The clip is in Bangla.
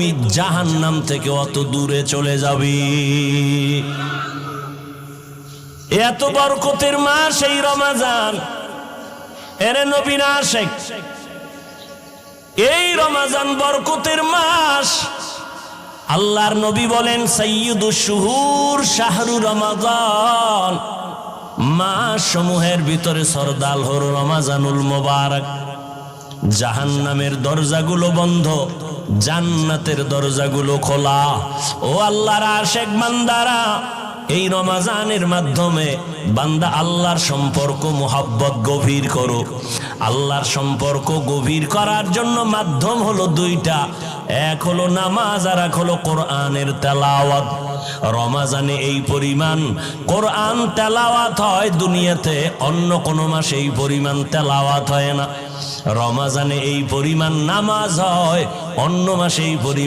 তুমি জাহান্নাম থেকে অত দূরে চলে যাবে। এত বরকতের মাস এই রমাজান। এরে নবীর আশিক, এই রমাজান বরকতের মাস। আল্লাহর নবী বলেন সাইয়্যিদুশ শুহুর শাহরু রমাজান, মাস সমূহের ভিতরে সরদার হলো রমাজানুল মুবারক। জাহান্নামের দরজাগুলো বন্ধ, জান্নাতের দরজাগুলো খোলা। ও আল্লাহর আশিক বান্দারা, এই রমাজানের মাধ্যমে বান্দা আল্লাহর সম্পর্ক মুহাব্বত গভীর করো। আল্লাহর সম্পর্ক গভীর করার জন্য মাধ্যম হলো দুইটা, এক হলো নামাজ আর এক হলো কোরআনের তেলাওয়াত। রমাজানে এই পরিমাণ কোরআন তেলাওয়াত হয়, দুনিয়াতে অন্য কোনো মাসে এই পরিমাণ তেলাওয়াত হয় না। রমাজানে এই পরিমাণ নামাজ হয়, অন্য মাসে এই পরিমাণ